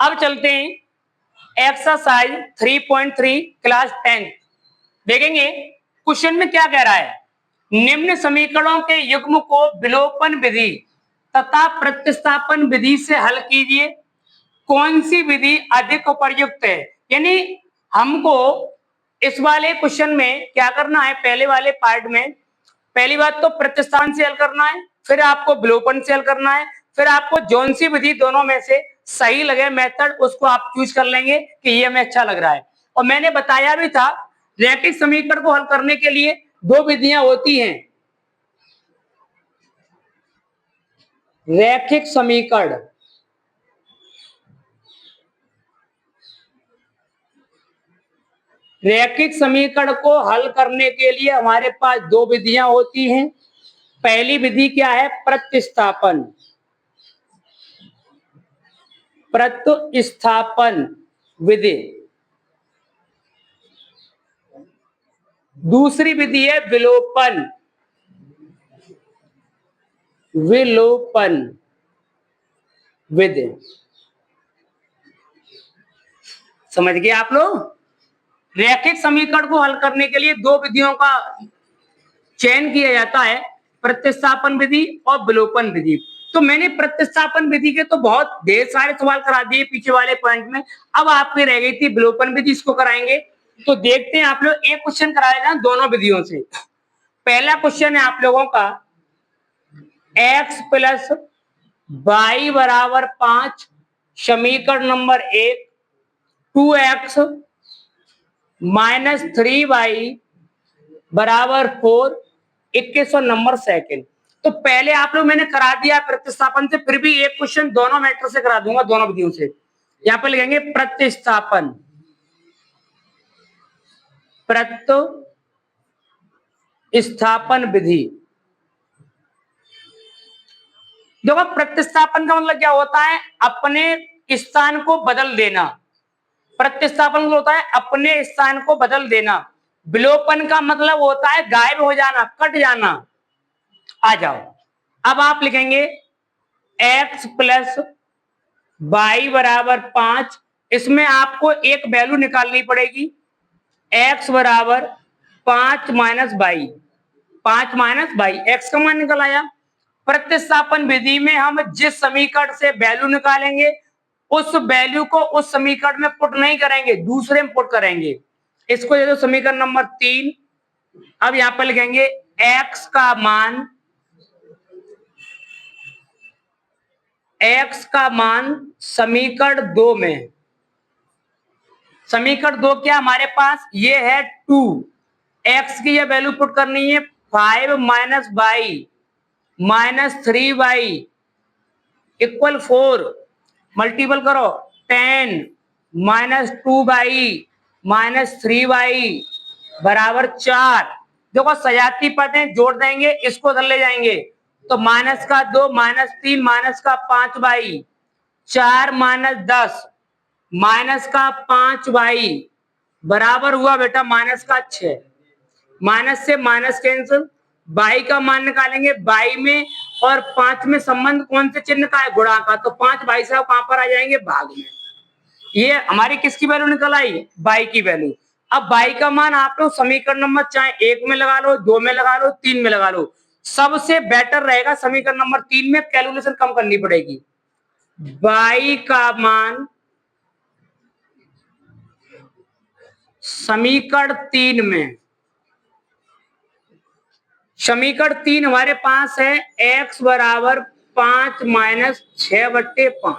अब चलते हैं एक्सरसाइज 3.3 क्लास 10 देखेंगे। क्वेश्चन में क्या कह रहा है, निम्न समीकरणों के युग्म को विलोपन विधि तथा प्रतिस्थापन विधि से हल कीजिए, कौन सी विधि अधिक उपयुक्त है। यानी हमको इस वाले क्वेश्चन में क्या करना है, पहले वाले पार्ट में पहली बात तो प्रतिस्थापन से हल करना है, फिर आपको विलोपन से हल करना है, फिर आपको जौन सी विधि दोनों में से सही लगे मेथड उसको आप चूज कर लेंगे कि ये हमें अच्छा लग रहा है। और मैंने बताया भी था रैखिक समीकरण को हल करने के लिए दो विधियां होती हैं। रैखिक समीकरण, रैखिक समीकरण को हल करने के लिए हमारे पास दो विधियां होती हैं। पहली विधि क्या है, प्रतिस्थापन, प्रतिस्थापन विधि। दूसरी विधि है विलोपन, विलोपन विधि। समझ गए आप लोग। रैखिक समीकरण को हल करने के लिए दो विधियों का चयन किया जाता है, प्रतिस्थापन विधि और विलोपन विधि। तो मैंने प्रतिस्थापन विधि के तो बहुत ढेर सारे सवाल करा दिए पीछे वाले पॉइंट में। अब आपकी रह गई थी विलोपन विधि, इसको कराएंगे। तो देखते हैं आप लोग, एक क्वेश्चन कराएगा दोनों विधियों से। पहला क्वेश्चन है आप लोगों का, x प्लस वाई बराबर 5 समीकरण नंबर 1, 2x माइनस 3y बराबर 4 2100 नंबर सेकंड। तो पहले आप लोग मैंने करा दिया प्रतिस्थापन से, फिर भी एक क्वेश्चन दोनों मैटर से करा दूंगा, दोनों विधियों से। यहां पर लिखेंगे प्रतिस्थापन, प्रतिस्थापन विधि। देखो प्रतिस्थापन का मतलब क्या होता है, अपने स्थान को बदल देना। प्रतिस्थापन होता है अपने स्थान को बदल देना। विलोपन का मतलब होता है गायब हो जाना, कट जाना। आ जाओ, अब आप लिखेंगे x प्लस वाई बराबर 5, इसमें आपको एक वैल्यू निकालनी पड़ेगी, x बराबर 5 minus y, 5 minus y, x का मान निकल आया। प्रतिस्थापन विधि में हम जिस समीकरण से वैल्यू निकालेंगे उस वैल्यू को उस समीकरण में पुट नहीं करेंगे, दूसरे में पुट करेंगे। इसको दे दो समीकरण नंबर 3। अब यहां पर लिखेंगे x का मान, x का मान समीकरण 2 में, समीकरण 2 क्या हमारे पास ये है 2, x की ये वैल्यू पुट करनी है 5 minus y minus 3y equal 4, multiple करो 10 माइनस 2y माइनस 3y बराबर 4। देखो सजाती पदें जोड़ देंगे, इसको उधर ले जाएंगे तो माइनस का 2 माइनस 3 माइनस का 5y, 4 माइनस 10 माइनस का 5y बराबर हुआ बेटा माइनस का 6। माइनस से माइनस कैंसिल, बाई का मान निकालेंगे, बाई में और 5 में संबंध कौन से चिन्ह का है, गुणा का, तो 5 भाई साहब कहां पर आ जाएंगे, भाग में। ये हमारी किसकी वैल्यू निकल आई, बाई की वैल्यू। अब बाई का मान आप लोग समीकरण नंबर चाहे 1 में लगा लो, 2 में लगा लो, 3 में लगा लो, सबसे बेटर रहेगा समीकरण नंबर 3 में, कैलकुलेशन कम करनी पड़ेगी। बाई का मान समीकरण 3 में, समीकरण 3 हमारे पास है x बराबर 5 माइनस 6/5,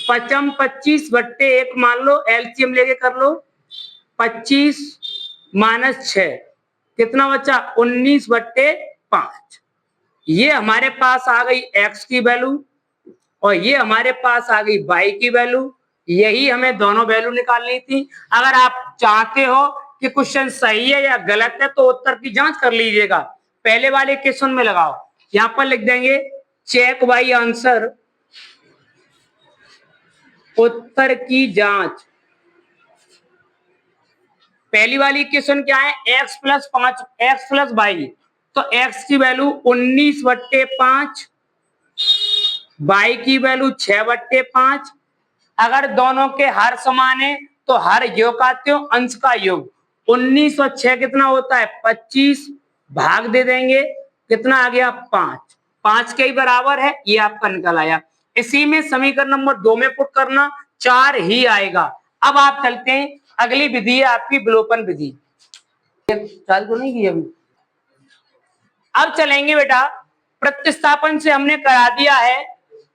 5 25/1 मान लो, एलसीएम लेके कर लो, 25 माइनस 6 कितना बचा 19/5। ये हमारे पास आ गई x की वैल्यू और ये हमारे पास आ गई y की वैल्यू। यही हमें दोनों वैल्यू निकालनी थी। अगर आप चाहते हो कि क्वेश्चन सही है या गलत है तो उत्तर की जांच कर लीजिएगा, पहले वाले क्वेश्चन में लगाओ। यहां पर लिख देंगे चेक बाई आंसर, उत्तर की जांच। पहली वाली क्वेश्चन क्या है, x plus 5 x plus y, तो x की वैल्यू 19/5, y की वैल्यू 6/5, अगर दोनों के हर समान है तो हर योग का त्यों अंश का योग। 1906 कितना होता है 25, भाग दे देंगे, कितना आ गया 5, 5 के ही बराबर है, ये आपका निकल आया। इसी में समीकरण नंबर 2 में पुट करना, 4 ही आएगा। अब आप चलते हैं, अगली विधि है आपकी विलोपन विधि। चाल तो नहीं की अभी। अब चलेंगे बेटा, प्रतिस्थापन से हमने करा दिया है,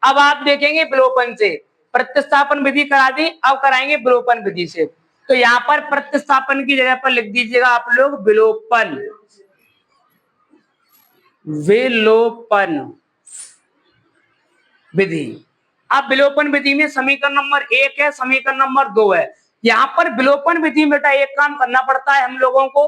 अब आप देखेंगे विलोपन से। प्रतिस्थापन विधि करा दी, अब कराएंगे विलोपन विधि से। तो यहाँ पर प्रतिस्थापन की जगह पर लिख दीजिएगा आप लोग विलोपन, विलोपन विधि। अब विलोपन विधि में समीकरण नंबर 1 है, समीकरण नंबर 2 है। यहाँ पर विलोपन विधि में बेटा एक काम करना पड़ता है हम लोगों को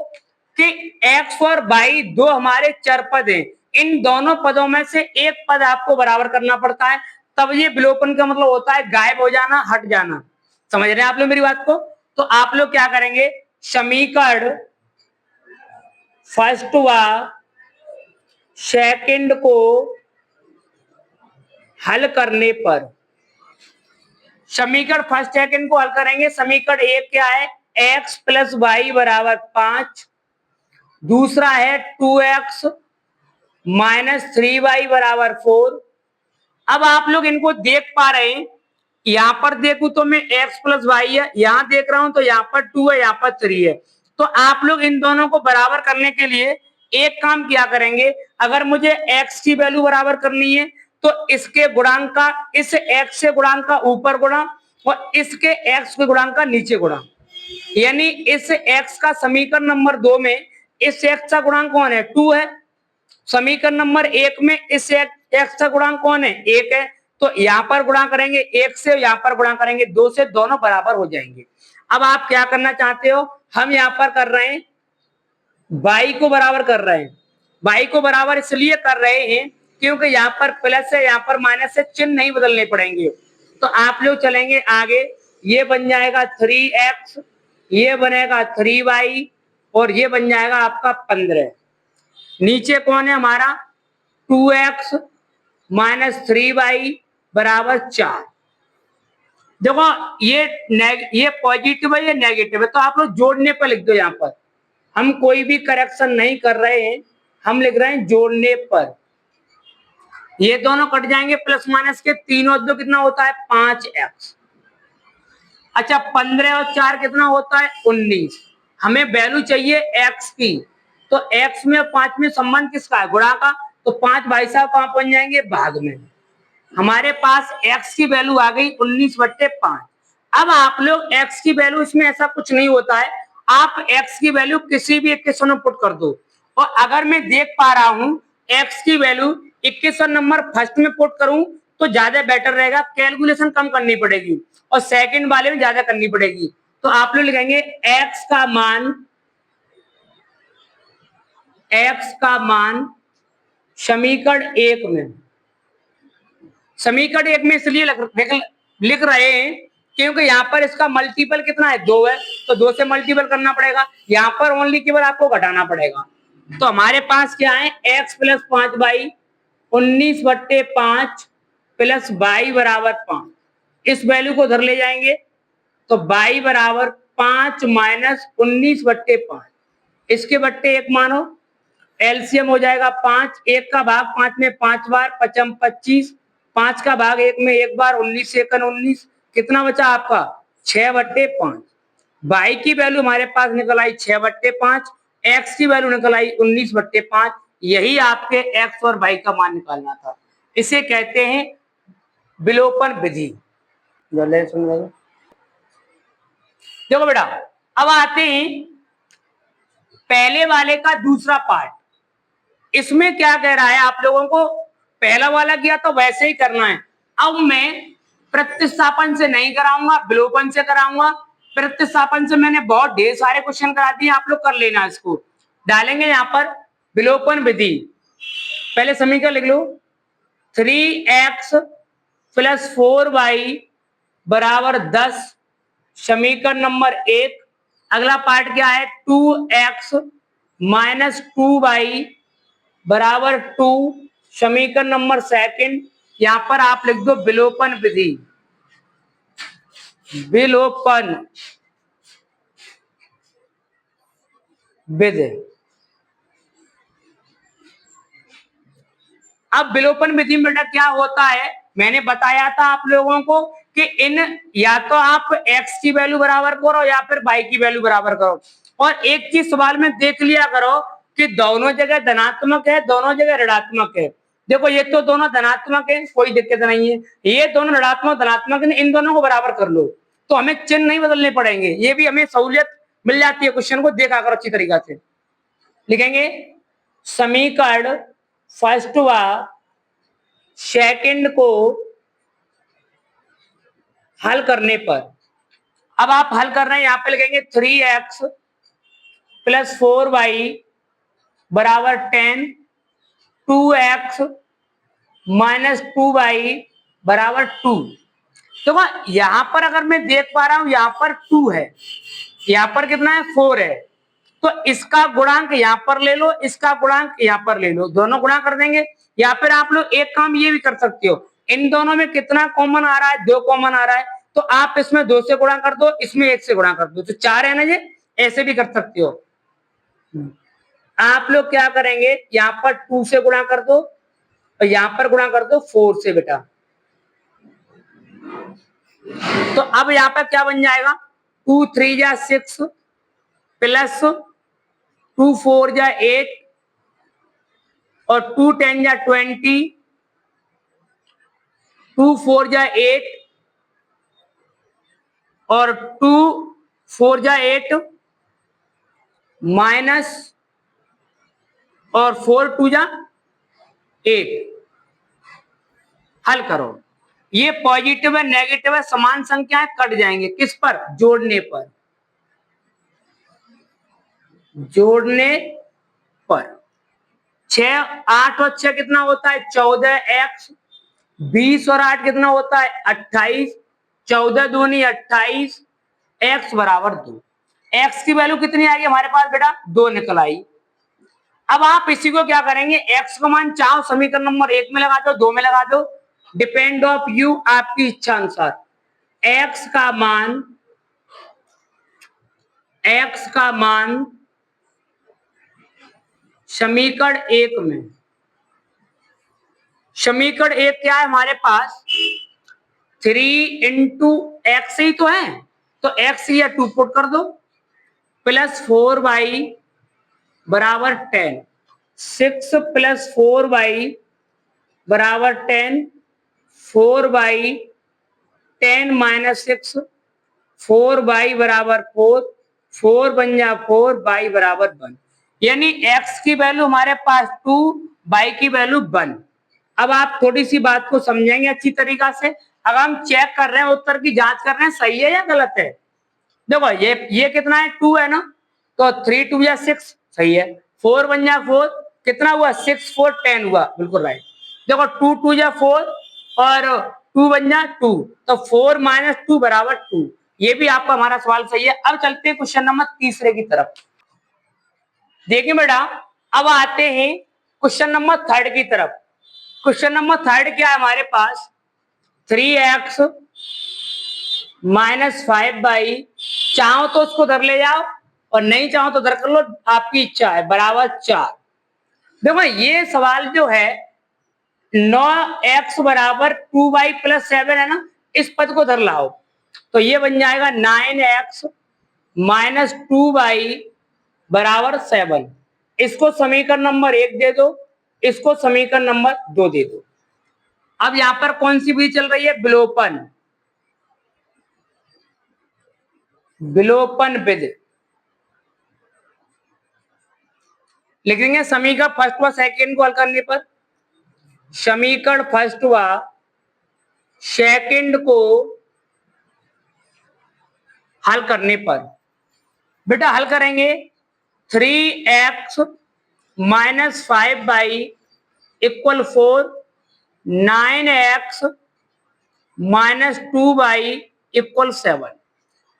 कि x और y दो हमारे चर पद हैं, इन दोनों पदों में से एक पद आपको बराबर करना पड़ता है, तब ये विलोपन का मतलब होता है गायब हो जाना, हट जाना। समझ रहे हैं आप लोग मेरी बात को? तो आप लोग क्या करेंगे, समीकरण फर्स्ट व सेकंड को हल करने पर, समीकरण फर्स्ट सेकंड को हल करेंगे। समीकरण 1 क्या है, x प्लस वाई बराबर 5, दूसरा है 2x माइनस 3y बराबर 4। अब आप लोग इनको देख पा रहे हैं, यहां पर देखूं तो मैं x प्लस वाई है, यहां देख रहा हूं तो यहाँ पर 2 है, यहाँ पर 3 है। तो आप लोग इन दोनों को बराबर करने के लिए एक काम किया करेंगे, अगर मुझे x की वैल्यू बराबर करनी है तो इसके गुणांक का इस x से गुणांक का ऊपर गुणा और इसके x के गुणांक का नीचे गुणा, यानी इस x का समीकरण नंबर 2 में इस x का गुणांक कौन है 2 है, समीकरण नंबर 1 में इस x का गुणांक कौन है 1 है। तो यहाँ पर गुणा करेंगे 1 से, यहाँ पर गुणा करेंगे 2 से, दोनों बराबर हो जाएंगे। अब आप क्या करना चाहते हो, हम यहाँ पर कर रहे हैं y को बराबर कर रहे हैं। y को बराबर इसलिए कर रहे हैं क्योंकि यहाँ पर प्लस है, यहाँ पर माइनस है, चिन्ह नहीं बदलने पड़ेंगे। तो आप लोग चलेंगे आगे, ये बन जाएगा 3x, ये बनेगा 3y और ये बन जाएगा आपका 15। नीचे कौन है हमारा 2x माइनस 3y बराबर 4। देखो ये पॉजिटिव है, ये नेगेटिव है, तो आप लोग जोड़ने पर लिख दो। यहाँ पर हम कोई भी करेक्शन नहीं कर रहे हैं, हम लिख रहे हैं जोड़ने पर। ये दोनों कट जाएंगे, प्लस माइनस के 3 और 2 कितना होता है 5x। अच्छा 15 और 4 कितना होता है 19। हमें वैल्यू चाहिए x की, तो x में 5 में संबंध किसका है गुणा का, तो 5 भाई साहब कहां पहुंच जाएंगे भाग में। हमारे पास x की वैल्यू आ गई 19/5। अब आप लोग x की वैल्यू, इसमें ऐसा कुछ नहीं होता है, आप x की वैल्यू किसी भी इक्वेशन में पुट कर दो। और अगर मैं देख पा रहा हूं x की वैल्यू इक्वेशन नंबर फर्स्ट में पुट करूं तो ज्यादा बेटर रहेगा, कैलकुलेशन कम करनी पड़ेगी और सेकंड वाले में ज्यादा करनी पड़ेगी। तो आप लोग लिखेंगे x का मान समीकरण 1 में, समीकरण 1 में इसलिए लिख रहे हैं क्योंकि यहाँ पर इसका मल्टीपल कितना है 2 है, तो 2 से मल्टीपल करना पड़ेगा, यहाँ पर ओनली केवल आपको घटाना पड़ेगा। तो हमारे पास क्या है x plus 5y 19/5 plus y बराबर 5, इस वैल्यू को उधर ले जाएंगे तो y बराबर 5 माइनस 19/5, इसके बट्टे 1 मानो, एलसीएम हो जाएगा 5, 1 का भाग 5 में 5 बार, 5 25, 5 का भाग 1 में 1 बार, 19 1 19, कितना बचा आपका 6/5। y की वैल्यू हमारे पास निकल आई 6/5, x की वैल्यू निकल आई 19/5। यही आपके x और y का मान निकालना था, इसे कहते हैं विलोपन विधि। देखो बेटा, अब आते हैं पहले वाले का दूसरा पार्ट। इसमें क्या कह रहा है आप लोगों को, पहला वाला किया तो वैसे ही करना है। अब मैं प्रतिस्थापन से नहीं कराऊंगा, विलोपन से कराऊंगा। प्रतिस्थापन से मैंने बहुत ढेर सारे क्वेश्चन करा दिए, आप लोग कर लेना। इसको डालेंगे यहाँ पर विलोपन विधि। पहले समीकरण लिख लो 3x प्लस 4y बराबर 10, समीकरण नंबर 1। अगला पार्ट क्या है 2x माइनस 2y बराबर 2, समीकरण नंबर 2। यहां पर आप लिख दो विलोपन विधि। विलोपन विधि। अब विलोपन विधि में बेटा क्या होता है, मैंने बताया था आप लोगों को कि इन या तो आप x की वैल्यू बराबर करो या फिर y की वैल्यू बराबर करो, और एक चीज सवाल में देख लिया करो कि दोनों जगह धनात्मक है, दोनों जगह ऋणात्मक है। देखो ये तो दोनों धनात्मक है, कोई दिक्कत नहीं है, ये दोनों ऋणात्मक धनात्मक है, इन दोनों को बराबर कर लो तो हमें चिन्ह नहीं बदलने पड़ेंगे, ये भी हमें सहूलियत मिल जाती है। क्वेश्चन को देखा करो अच्छी तरीका से। लिखेंगे समीकरण फर्स्ट व सेकंड को हल करने पर, अब आप हल कर रहे हैं, यहां पे लिखेंगे 3x प्लस 4y बराबर 10, 2x माइनस 2y बराबर 2। तो यहां पर अगर मैं देख पा रहा हूं यहां पर 2 है, यहां पर कितना है 4 है, तो इसका गुणांक यहां पर ले लो, इसका गुणांक यहां पर ले लो, दोनों गुणा कर देंगे। या फिर आप लोग एक काम ये भी कर सकते हो, इन दोनों में कितना कॉमन आ रहा है, 2 कॉमन आ रहा है, तो आप इसमें 2 से गुणा कर दो, इसमें 1 से गुणा कर दो, तो 4 है ना, ये ऐसे भी कर सकते हो। आप लोग क्या करेंगे, यहाँ पर 2 से गुणा कर दो और यहाँ पर गुणा कर दो 4 से बेटा, तो अब यहाँ पर क्या बन जाएगा, 2 3 जा 6 प्लस 2 4 जा 8 और 2 10 जा 20, 2 4 जा 8 और 2 4 जा 8 माइनस और 4 2 जा 8। हल करो, ये पॉजिटिव है नेगेटिव है समान संख्याएं कट जाएंगे, किस पर, जोड़ने पर, जोड़ने पर। 6 8 और 6 कितना होता है 14x, 20 और 8 कितना होता है 28, 14 दूनी 28, x बराबर 2। x की वैल्यू कितनी आ गई हमारे पास बेटा 2 निकल आई। अब आप इसी को क्या करेंगे, x का मान चाहो समीकरण नंबर 1 में लगा दो, 2 में लगा दो, डिपेंड ऑफ यू, आपकी इच्छा अनुसार। x का मान समीकरण 1 में, समीकरण 1 क्या है हमारे पास 3 इंटू एक्स ही तो है, तो x या 2 पुट कर दो, प्लस 4y बराबर 10, 6 प्लस 4y बराबर 10, 4y 10 माइनस 6, 4y बराबर 4, 4 बन जा 4, y बराबर 1, यानी x की वैल्यू हमारे पास 2, y की वैल्यू 1। अब आप थोड़ी सी बात को समझेंगे अच्छी तरीका से, अब हम चेक कर रहे हैं, उत्तर की जांच कर रहे हैं सही है या गलत है। देखो ये कितना है 2 है ना, तो 3 2 या 6 सही है, 4 बन जा 4 कितना हुआ 6 4 10 हुआ, बिल्कुल राइट। देखो 2 2 या 4 और 2 बन जा 2, तो 4 माइनस 2 बराबर 2, ये भी आपका हमारा सवाल सही है। अब चलते हैं क्वेश्चन नंबर तीसरे की तरफ। देखिए बेटा अब आते हैं क्वेश्चन नंबर थर्ड की तरफ। क्वेश्चन नंबर थर्ड क्या है हमारे पास, 3x माइनस 5y, चाहो तो उसको धर ले जाओ और नहीं चाहो तो धर कर लो, आपकी इच्छा है, बराबर 4। देखो ये सवाल जो है 9x बराबर 2y प्लस 7 है ना, इस पद को धर लाओ, तो ये बन जाएगा 9x माइनस 2y बराबर 7। इसको समीकरण नंबर 1 दे दो, इसको समीकरण नंबर 2 दे दो। अब यहां पर कौन सी विधि चल रही है, विलोपन, विलोपन विधि। लिखेंगे समीकरण फर्स्ट व सेकेंड को हल करने पर, समीकरण फर्स्ट व सेकेंड को हल करने पर बेटा हल करेंगे 3x minus 5y equal 4, 9x minus 2y equal 7।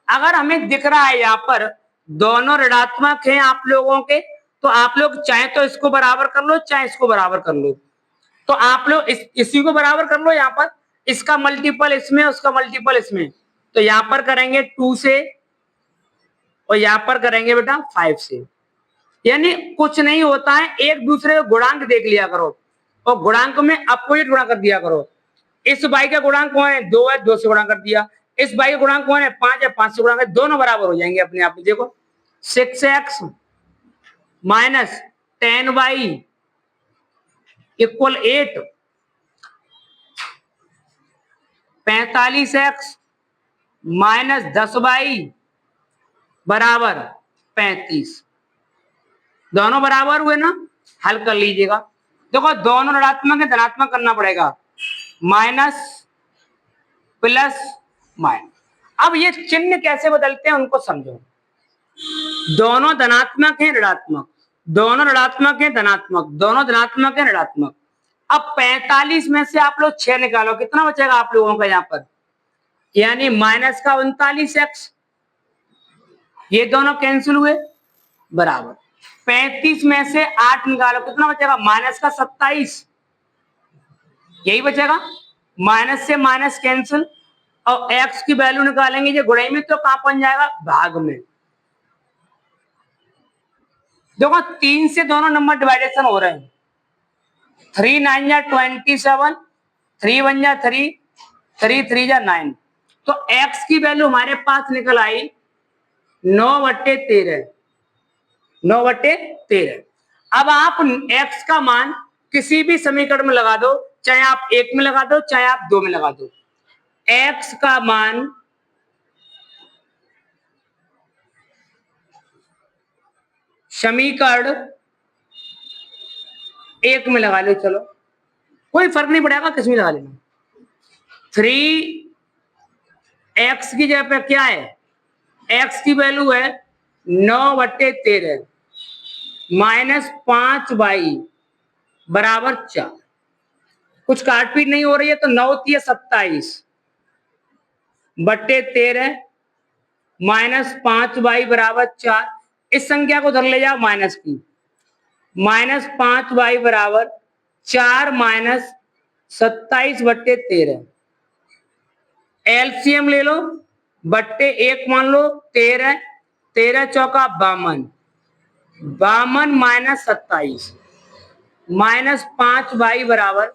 अगर हमें दिख रहा है यहाँ पर दोनों ऋणात्मक हैं आप लोगों के, तो आप लोग चाहे तो इसको बराबर कर लो चाहे इसको बराबर कर लो, तो आप लोग इसी को बराबर कर लो, यहाँ पर इसका मल्टीपल इसमें उसका मल्टीपल इसमें, तो यहां पर करेंगे 2 से और यहां पर करेंगे बेटा 5 से। यानी कुछ नहीं होता है, एक दूसरे का गुणांक देख लिया करो और गुणांक में अपोजिट गुणा कर दिया करो। इस बाई का गुणांक कौन है, 2 है, 2 से गुणा कर दिया। इस बाई का गुणांक कौन है, 5 है, 5 से गुणा कर, दोनों बराबर हो जाएंगे अपने आप। देखो 6x minus 10y equal 8, 45x minus 10y बराबर 35। दोनों बराबर हुए ना, हल कर लीजिएगा। देखो दोनों ऋणात्मक है, धनात्मक करना पड़ेगा, माइनस प्लस माइनस। अब ये चिन्ह कैसे बदलते हैं उनको समझो। दोनों धनात्मक है ऋणात्मक, दोनों ऋणात्मक है धनात्मक, दोनों धनात्मक है ऋणात्मक। अब 45 में से आप लोग 6 निकालो, कितना बचेगा आप लोगों का यहाँ पर, यानी माइनस का 39x। ये दोनों कैंसिल हुए, बराबर 35 में से 8 निकालो, कितना बचेगा, माइनस का 27। यही बचेगा, माइनस से माइनस कैंसिल और x की वैल्यू निकालेंगे, ये गुणाई में तो कहां बन जाएगा, भाग में। देखो 3 से दोनों नंबर डिवाइडेशन हो रहे हैं। 3 9 जा 27, 3 1 जा 3, 3 3 जा 9। तो x की वैल्यू हमारे पास निकल आई 9/13, 9/13। अब आप x का मान किसी भी समीकरण में लगा दो, चाहे आप 1 में लगा दो, चाहे आप 2 में लगा दो। x का मान समीकरण 1 में लगा लो, चलो कोई फर्क नहीं पड़ेगा, किस में लगा लेना। 3x की जगह पे क्या है, x की वैल्यू है 9/13 माइनस 5y बराबर 4। कुछ काटपीट नहीं हो रही है तो 9 3 27/13 माइनस 5y बराबर 4। इस संख्या को धर ले जाओ माइनस की, माइनस 5y बराबर 4 माइनस 27/13। एलसीएम ले लो, बट्टे 1 मान लो, 13, 13 चौका 52, 52 माइनस 27 माइनस 5y बराबर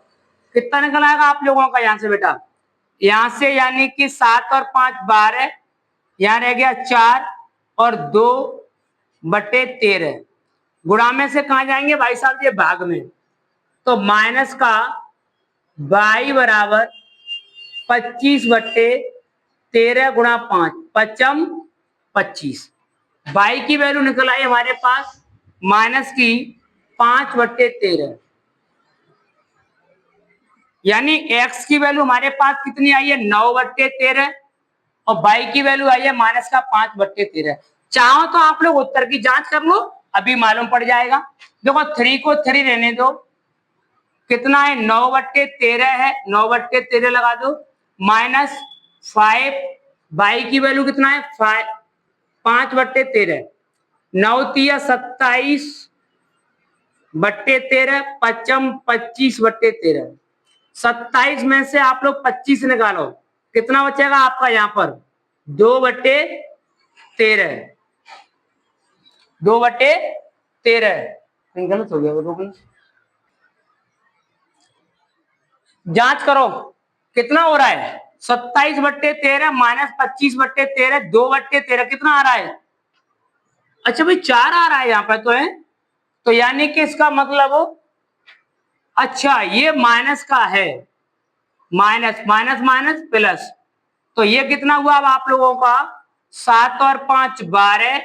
कितना निकल आएगा आप लोगों का यहां से बेटा, यहां से यानी कि 7 और 5 12, यहां रह गया 4 और 2/13। गुणा में से कहां जाएंगे भाई साहब, ये भाग में। तो माइनस का y बराबर 25/13 गुणा 5, 5 25। y की वैल्यू निकल आई हमारे पास माइनस की 5/13, यानी x की वैल्यू हमारे पास कितनी आई है, 9/13 और y की वैल्यू आई है माइनस का 5/13। चाहो तो आप लोग उत्तर की जांच कर लो, अभी मालूम पड़ जाएगा। देखो 3 को 3 रहने दो, कितना है 9/13 है, 9/13 लगा दो, माइनस 5, y की वैल्यू कितना है 5/13, 9 3 27/13, 5 25/13। 27 में से आप लोग 25 निकालो, कितना बचेगा आपका यहाँ पर 2/13, 2/13। गलत हो गया वो, जांच करो कितना हो रहा है, 27/13 माइनस 25/13, 2/13 कितना आ रहा है, अच्छा भाई 4 आ रहा है यहाँ पर तो है, तो यानी कि इसका मतलब हो, अच्छा ये माइनस का है, माइनस माइनस माइनस प्लस, तो ये कितना हुआ अब आप लोगों का, 7 और 5 12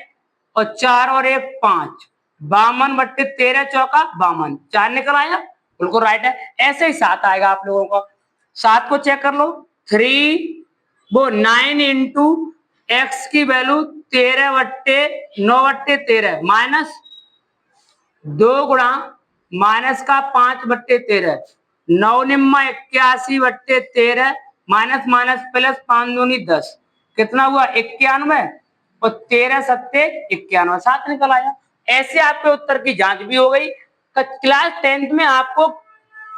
और 4 और 1 5, 52/13 चौका 52, 4 निकल आया, बिल्कुल राइट है। ऐसे ही 7 आएगा आप लोगों का, 7 को चेक कर लो, 9 इंटू एक्स की वैल्यू 13/9/13 माइनस 2 गुणा माइनस का 5/13, 9 निम्मा 81/13 माइनस माइनस प्लस 5 दूनी 10, कितना हुआ 91 और 13 सत्ते 91, 7 निकल आया। ऐसे आपके उत्तर की जांच भी हो गई। क्लास 10th में आपको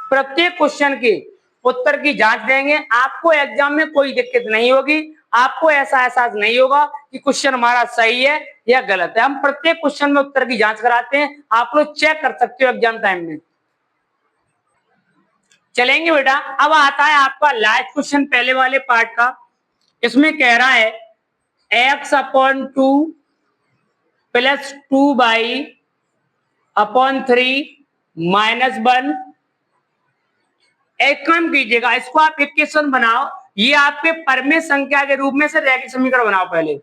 प्रत्येक क्वेश्चन की उत्तर की जांच देंगे, आपको एग्जाम में कोई दिक्कत नहीं होगी। आपको ऐसा एहसास नहीं होगा कि क्वेश्चन हमारा सही है या गलत है। हम प्रत्येक क्वेश्चन में उत्तर की जांच कराते हैं, आप लोग चेक कर सकते हो एग्जाम टाइम में। चलेंगे बेटा, अब आता है आपका लास्ट क्वेश्चन पहले वाले पार्ट का। इसमें कह रहा है x/2 प्लस 2y/3 -1। एक काम कीजिएगा, इसको आप इक्वेशन बनाओ, ये आपके परमेय संख्या के रूप में से रैखिक समीकरण बनाओ। पहले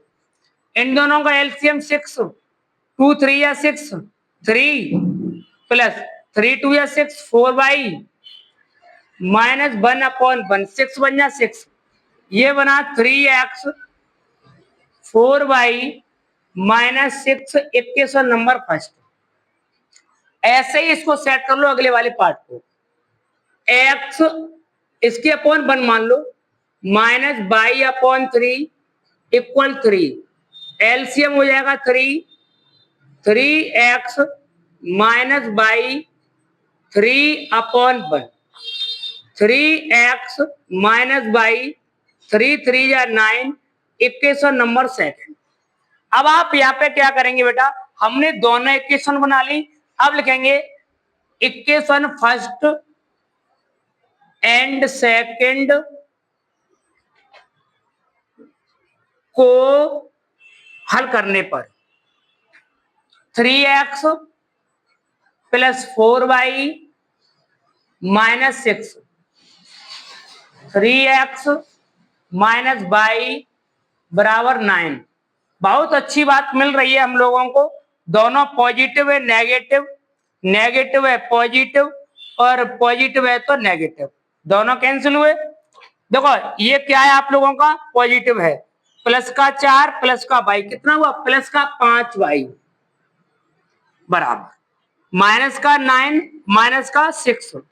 इन दोनों का एलसीएम 6, 2 3 या 6, 3 प्लस 3 2 या 6, 4y -1/1, 6 बन जा 6, ये बना 3x 4y -6 equation number first. ऐसे ही इसको सेट कर लो अगले वाले पार्ट को। x इसके अपॉन 1 मान लो, -y/3 इक्वल 3, एलसीएम हो जाएगा 3, 3x -y 3/1, 3x -y 3 3 या 9 इक्वेशन नंबर सेकंड। अब आप यहाँ पे क्या करेंगे बेटा, हमने दोनों इक्वेशन बना ली, अब लिखेंगे इक्वेशन फर्स्ट एंड सेकंड को हल करने पर 3x plus 4y -6, 3x -y बराबर 9। बहुत अच्छी बात मिल रही है हम लोगों को, दोनों पॉजिटिव है नेगेटिव, नेगेटिव है पॉजिटिव, और पॉजिटिव है तो नेगेटिव, दोनों कैंसिल हुए। देखो ये क्या है आप लोगों का, पॉजिटिव है, प्लस का 4 प्लस का y कितना हुआ, प्लस का 5y बराबर माइनस का 9 माइनस का 6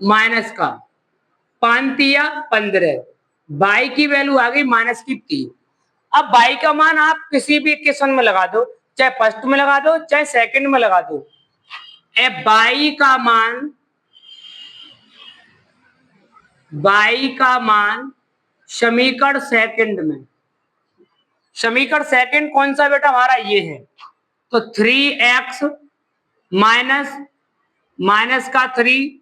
माइनस का 5 या 15, y की वैल्यू आ गई माइनस की 3। अब y का मान आप किसी भी इक्वेशन में लगा दो, चाहे फर्स्ट में लगा दो चाहे सेकंड में लगा दो। y का मान समीकरण सेकंड में, समीकरण सेकंड कौन सा बेटा हमारा, ये है, तो 3x माइनस का 3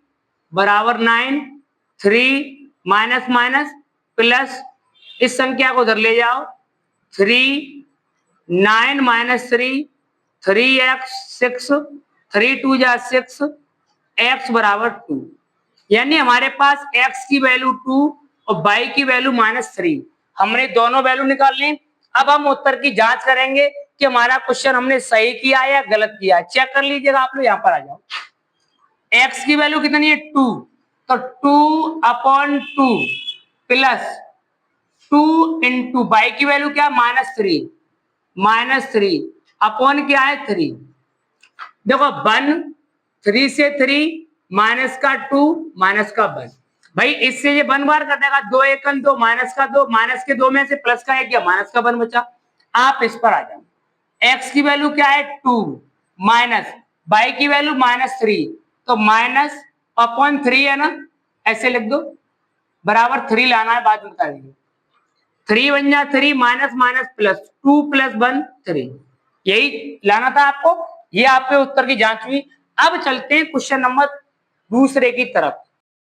बराबर 9, 3 माइनस माइनस प्लस, इस संख्या को उधर ले जाओ, 3 9 माइनस 3 3x 6, 3 2 जा 6, x बराबर 2। यानी हमारे पास x की वैल्यू 2 और y की वैल्यू -3, हमने दोनों वैल्यू निकाल ली। अब हम उत्तर की जांच करेंगे कि हमारा क्वेश्चन हमने सही किया या गलत किया। चेक कर लीजिएगा आप लोग, यहाँ पर आ जाओ। x की वैल्यू कितनी है 2, तो 2/2 प्लस 2 इंटू y की वैल्यू क्या -3 अपॉन क्या है 3। देखो 1 3 से 3 माइनस का 2 माइनस का 1, भाई इससे ये 1 बार कर देगा, 2 1 2 माइनस का 2, माइनस के 2 में से प्लस का 1 गया, माइनस का 1 बचा। आप इस पर आ जाओ, x की वैल्यू क्या है 2 माइनस y की वैल्यू -3, तो माइनस अपॉन 3 है ना, ऐसे लिख दो, बराबर 3 लाना है, बाद में बता दीजिए। 3 बन जा 3 माइनस माइनस प्लस 2 + 1 3, यही लाना था आपको। ये आपके उत्तर की जांच हुई। अब चलते हैं क्वेश्चन नंबर दूसरे की तरफ।